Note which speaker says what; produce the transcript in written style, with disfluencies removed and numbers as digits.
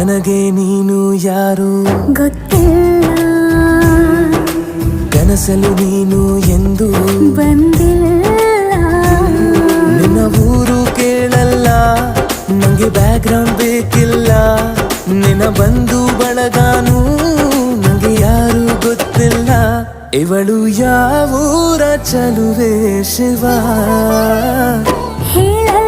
Speaker 1: ನನಗೆ ನೀನು ಯಾರು
Speaker 2: ಗೊತ್ತಿಲ್ಲ,
Speaker 1: ಕನಸಲು ನೀನು ಎಂದು
Speaker 2: ಬಂದಿಲ್ಲ.
Speaker 1: ನಿನ್ನ ಊರು ಕೇಳಲ್ಲ, ನಂಗೆ ಬ್ಯಾಕ್ಗ್ರೌಂಡ್ ಬೇಕಿಲ್ಲ. ನಿನ್ನ ಬಂಧು ಬಳಗಾನು ನಂಗೆ ಯಾರು ಗೊತ್ತಿಲ್ಲ. ಇವಳು ಯಾವೂರ ಚಲುವೆ ಶಿವ
Speaker 2: ಹೇಳಲ್ಲ